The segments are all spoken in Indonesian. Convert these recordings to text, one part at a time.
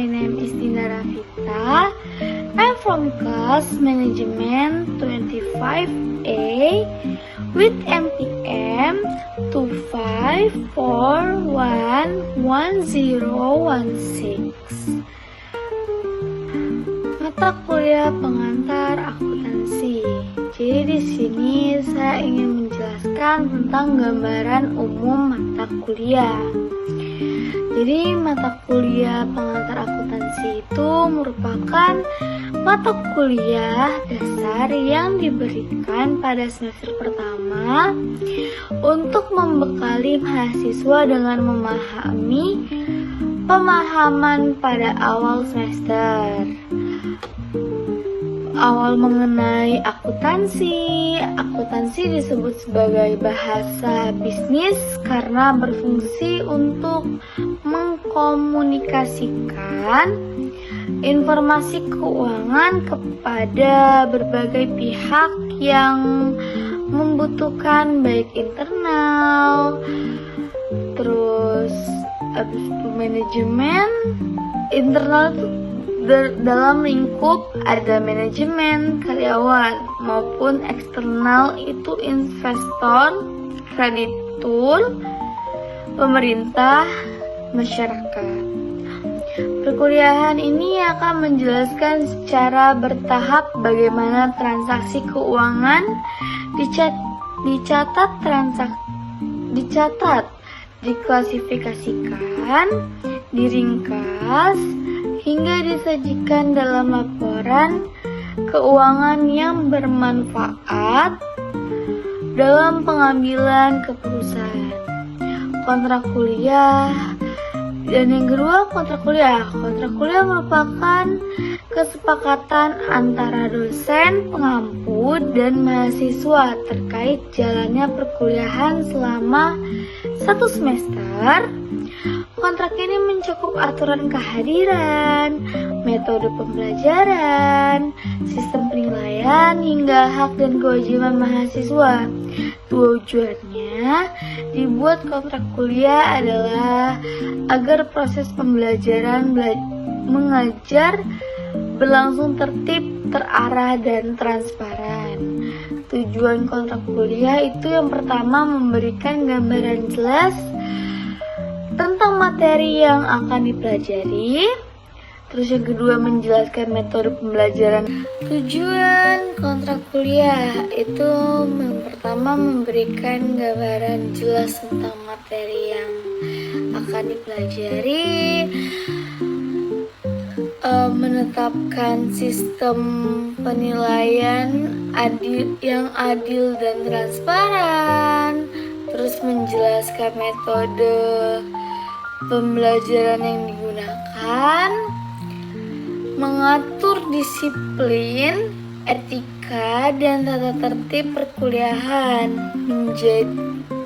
name is Dina Rafita. I'm from class management 25A with MPM 25411016. Mata kuliah pengantar akuntansi. Jadi di sini saya ingin menjelaskan tentang gambaran umum mata kuliah. Jadi mata kuliah pengantar akuntansi itu merupakan mata kuliah dasar yang diberikan pada semester pertama untuk membekali mahasiswa dengan memahami pemahaman pada awal semester. Awal mengenai akuntansi. Akuntansi disebut sebagai bahasa bisnis karena berfungsi untuk mengkomunikasikan informasi keuangan kepada berbagai pihak yang membutuhkan, baik internal, terus habis itu manajemen. Internal itu dalam lingkup ada manajemen, karyawan, maupun eksternal itu investor, kreditur, pemerintah, masyarakat. Perkuliahan ini akan menjelaskan secara bertahap bagaimana transaksi keuangan dicatat, diklasifikasikan, diringkas, hingga disajikan dalam laporan keuangan yang bermanfaat dalam pengambilan keputusan. Kontrak kuliah. Dan yang kedua, kontrak kuliah. Kontrak kuliah merupakan kesepakatan antara dosen, pengampu, dan mahasiswa terkait jalannya perkuliahan selama 1 semester. Kontrak ini mencakup aturan kehadiran, metode pembelajaran, sistem penilaian, hingga hak dan kewajiban mahasiswa. Tujuannya dibuat kontrak kuliah adalah agar proses pembelajaran mengajar berlangsung tertib, terarah, dan transparan. Tujuan kontrak kuliah itu yang pertama memberikan gambaran jelas tentang materi yang akan dipelajari. Terus yang kedua menjelaskan metode pembelajaran. Tujuan kontrak kuliah itu yang pertama memberikan gambaran jelas tentang materi yang akan dipelajari, menetapkan sistem penilaian yang adil dan transparan, terus menjelaskan metode pembelajaran yang digunakan, mengatur disiplin, etika, dan tata tertib perkuliahan,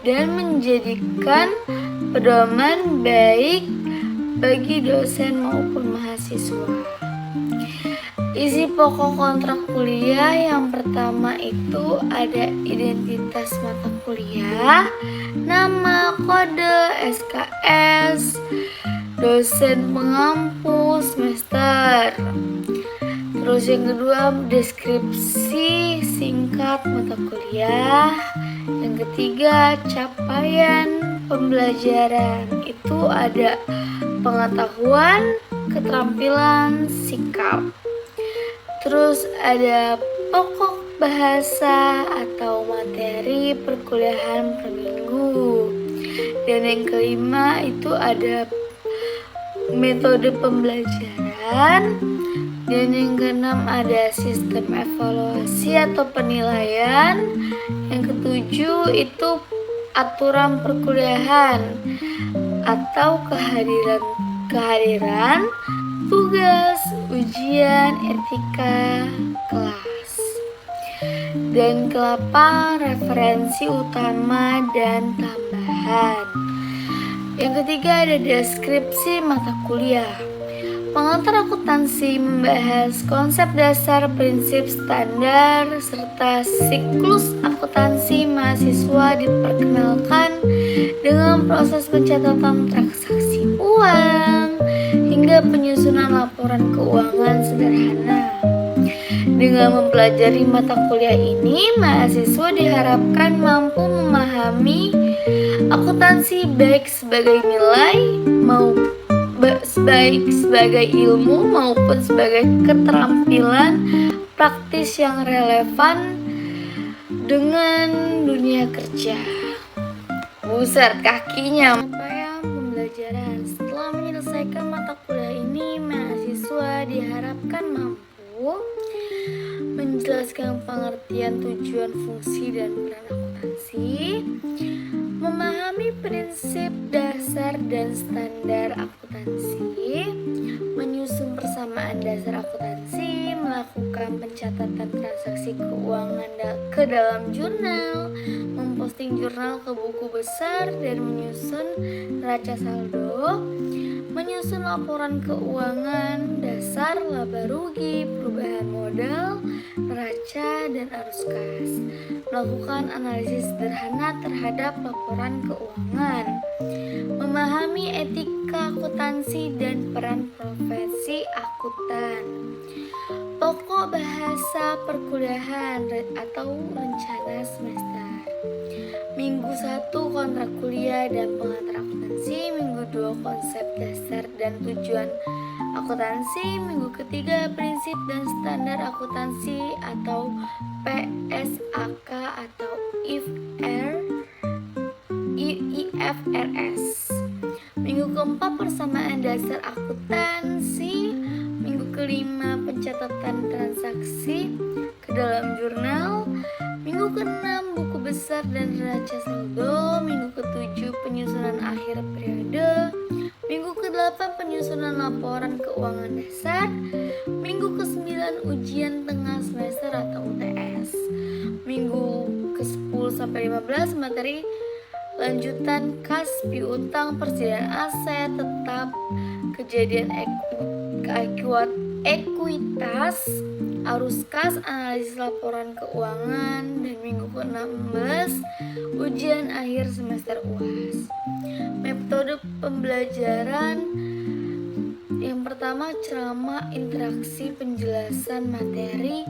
dan menjadikan pedoman baik bagi dosen maupun mahasiswa. Isi pokok kontrak kuliah yang pertama itu ada identitas mata kuliah, nama, kode, SKS, dosen pengampu, semester. Terus yang kedua deskripsi singkat mata kuliah. Yang ketiga capaian pembelajaran, itu ada pengetahuan, keterampilan, sikap. Terus ada pokok bahasa atau materi perkuliahan per minggu. Dan yang kelima itu ada metode pembelajaran. Dan yang keenam ada sistem evaluasi atau penilaian. Yang ketujuh itu aturan perkuliahan atau kehadiran, tugas, ujian, etika, kelas. Dan ke-8 referensi utama dan tambahan. Yang ketiga ada deskripsi mata kuliah. Pengantar akuntansi membahas konsep dasar, prinsip, standar, serta siklus akuntansi mahasiswa diperkenalkan dengan proses pencatatan transaksi uang hingga penyusunan laporan keuangan sederhana. Dengan mempelajari mata kuliah ini, mahasiswa diharapkan mampu memahami akuntansi baik sebagai nilai baik sebagai ilmu maupun sebagai keterampilan praktis yang relevan dengan dunia kerja. Buset kakinya. Capaian pembelajaran. Setelah menyelesaikan mata kuliah ini, mahasiswa diharapkan mampu menjelaskan pengertian tujuan, fungsi, dan peran akuntansi, memahami prinsip dasar dan standar akuntansi, menyusun persamaan dasar akuntansi, melakukan pencatatan transaksi keuangan ke dalam jurnal, memposting jurnal ke buku besar, dan menyusun neraca saldo, menyusun laporan keuangan dasar, laba rugi, perubahan modal, neraca, dan arus kas, melakukan analisis sederhana terhadap laporan keuangan, memahami etika akuntansi dan peran profesi akuntan, pokok bahasa perkuliahan atau rencana semester. Minggu 1 kontrak kuliah dan pengantar akuntansi, minggu 2 konsep dasar dan tujuan akuntansi, minggu ketiga prinsip dan standar akuntansi atau PSAK atau IFRS. Minggu keempat persamaan dasar akuntansi, minggu kelima pencatatan transaksi ke dalam jurnal, minggu keenam buku besar dan neraca saldo, minggu ketujuh penyusunan akhir periode, minggu ke-8 penyusunan laporan keuangan dasar, minggu ke-9 ujian tengah semester atau UTS, minggu ke-10 sampai 15 materi lanjutan kas, piutang, persediaan aset, tetap, kejadian ekuitas, arus kas, analisis laporan keuangan, dan minggu ke-16 ujian akhir semester UAS. Metode pembelajaran yang pertama, ceramah, interaksi, penjelasan materi,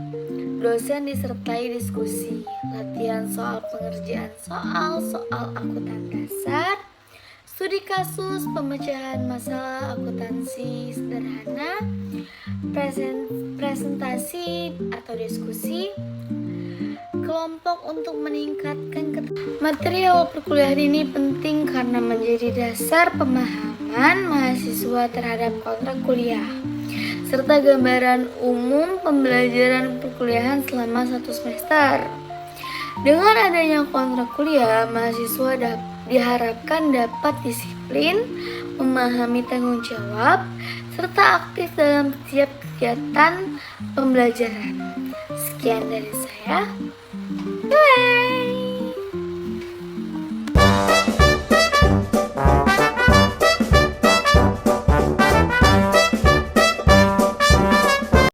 dosen disertai diskusi, latihan soal pengerjaan soal akuntan dasar, studi kasus, pemecahan masalah akuntansi sederhana, presentasi atau diskusi, kelompok untuk meningkatkan materi awal perkuliahan ini penting karena menjadi dasar pemahaman mahasiswa terhadap kontrak kuliah serta gambaran umum pembelajaran perkuliahan selama 1 semester. Dengan adanya kontrak kuliah, mahasiswa diharapkan dapat disiplin, memahami tanggung jawab, serta aktif dalam setiap kegiatan pembelajaran. Sekian dari saya. Bye.